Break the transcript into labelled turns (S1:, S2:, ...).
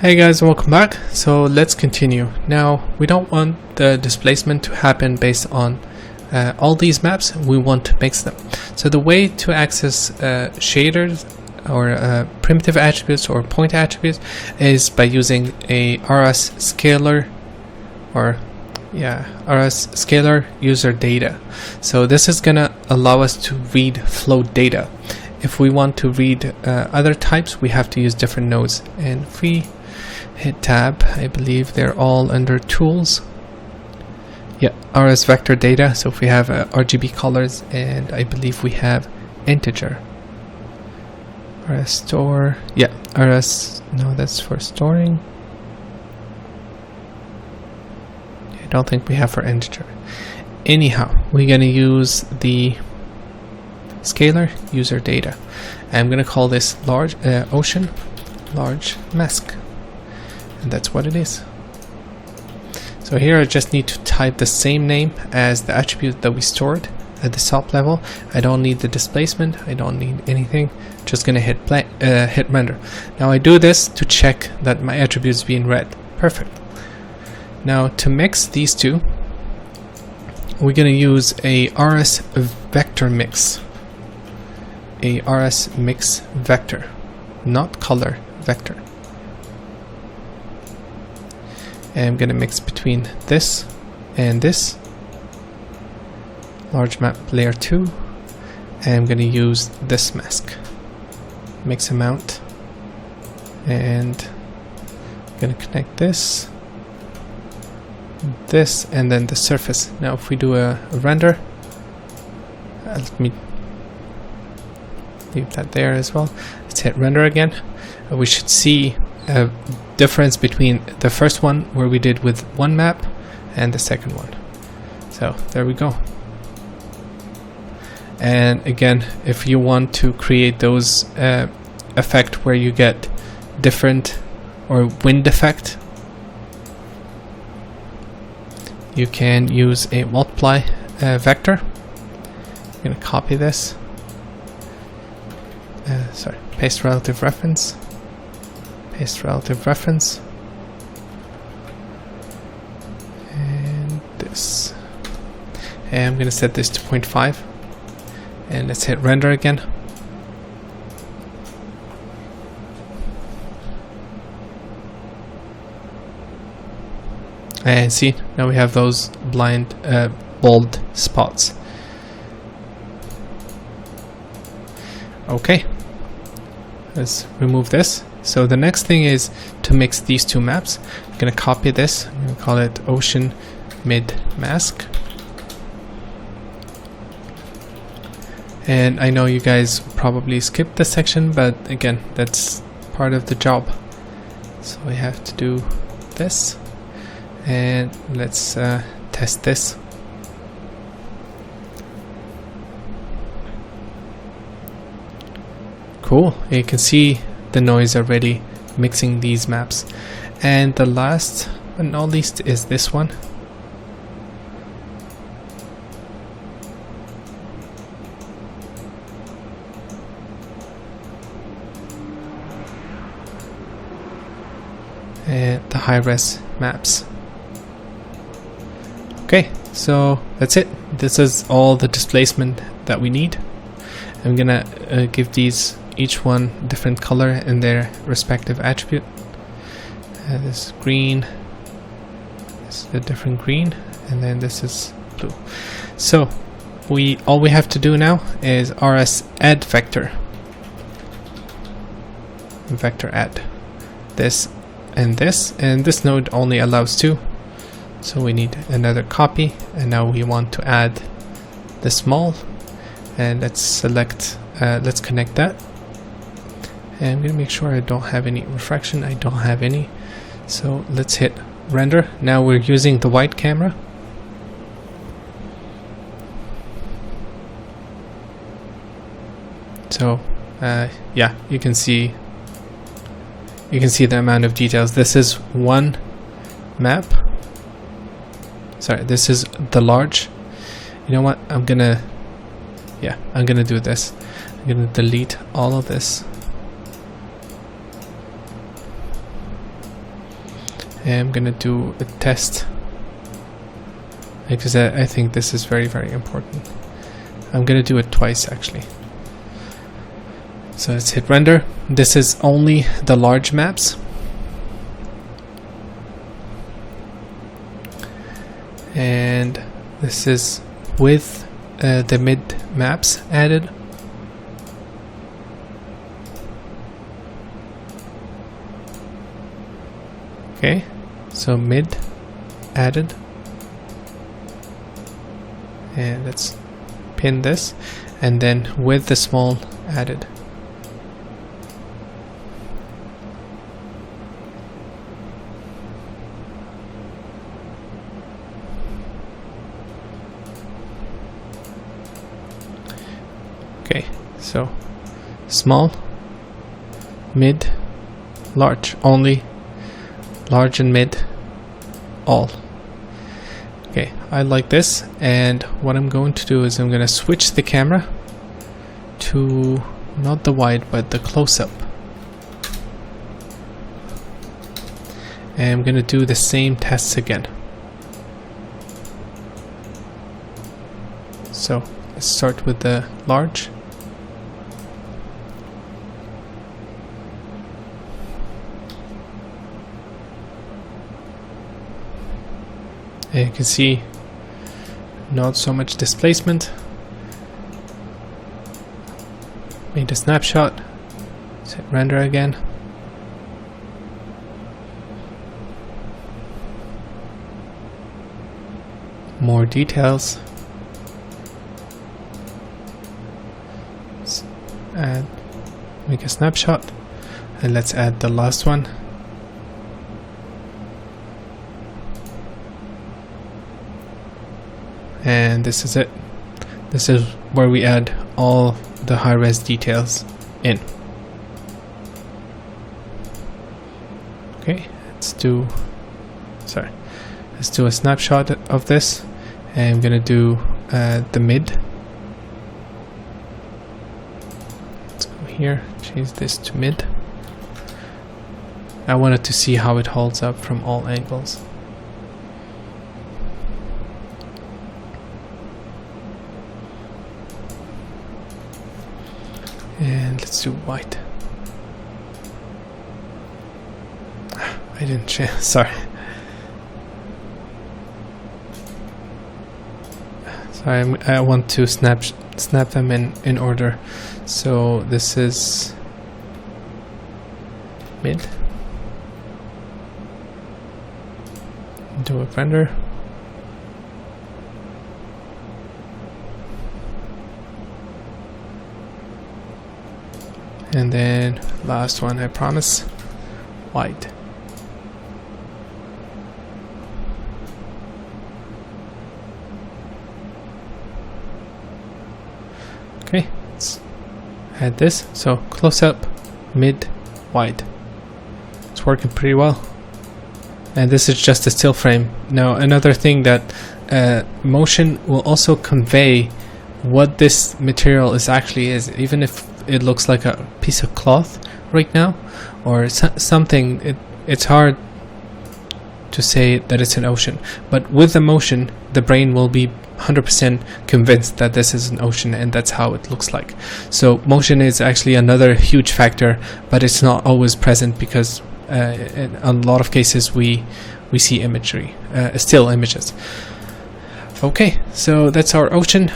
S1: Hey guys, welcome back. So let's continue. Now we don't want the displacement to happen based on all these maps. We want to mix them. So the way to access shaders or primitive attributes or point attributes is by using a RS scalar RS scalar user data. So this is gonna allow us to read float data. If we want to read other types, we have to use different nodes. And if we hit tab, I believe they're all under tools. Yeah, RS vector data. So if we have RGB colors, and I believe we have integer. RS store. Yeah, RS. No, that's for storing. I don't think we have for integer. Anyhow, we're gonna use the scalar user data. I'm gonna call this large ocean large mask, and that's what it is. So here I just need to type the same name as the attribute that we stored at the top level. I don't need the displacement, I don't need anything. Just gonna hit play, hit render. Now I do this to check that my attribute is being read. Perfect. Now to mix these two, we're gonna use a RS vector mix. A RS mix vector, not color, vector. And I'm gonna mix between this and this large map layer 2, and I'm gonna use this mask mix amount, and I'm gonna connect this, and then the surface. Now if we do a render, let me leave that there as well. Let's hit render again. We should see a difference between the first one where we did with one map and the second one. So there we go. And again, if you want to create those effect where you get different or wind effect, you can use a multiply vector. I'm going to copy this. Paste relative reference. Paste relative reference. And this. And I'm going to set this to 0.5. And let's hit render again. And see, now we have those blind bold spots. Okay, let's remove this. So the next thing is to mix these two maps. I'm gonna copy this. I'm gonna call it ocean mid mask. And I know you guys probably skipped this section, but again, that's part of the job. So we have to do this, and let's test this. Cool, you can see the noise already mixing these maps. And the last but not least is this one. And the high-res maps. Okay, so that's it. This is all the displacement that we need. I'm gonna give these each one different color in their respective attribute. This green, this is a different green, and then this is blue. So all we have to do now is RS add vector. Vector add this, and this node only allows 2. So we need another copy, and now we want to add the small, and let's select, let's connect that. And I'm gonna make sure I don't have any refraction. I don't have any. So let's hit render. Now we're using the wide camera. So yeah, you can see the amount of details. This is one map. Sorry, this is the large. You know what? I'm gonna do this. I'm gonna delete all of this. And I'm gonna do a test because I think this is very, very important. I'm gonna do it twice actually. So let's hit render. This is only the large maps. And this is with the mid maps added. Okay, so mid added. And let's pin this, and then with the small added. Okay, so small, mid, large, only, large and mid, all. Okay, I like this, and what I'm going to do is I'm going to switch the camera to not the wide but the close-up. And I'm going to do the same tests again. So let's start with the large. And you can see not so much displacement. Made a snapshot. Let's hit render again. More details. Let's add, make a snapshot, and let's add the last one. And this is it. This is where we add all the high-res details in. Okay, let's do a snapshot of this, and I'm gonna do the mid. Let's go here, change this to mid. I wanted to see how it holds up from all angles. And let's do white. I didn't change, sorry. Sorry, I want to snap them in order. So this is mid. Do a render. And then last one, I promise, white. Okay, let's add this. So close up, mid, wide. It's working pretty well. And this is just a still frame. Now another thing that motion will also convey what this material is, even if it looks like a piece of cloth right now or something. It's hard to say that it's an ocean, but with the motion the brain will be 100% convinced that this is an ocean, and that's how it looks like. So motion is actually another huge factor, but it's not always present because in a lot of cases we see imagery, still images. Okay, so that's our ocean.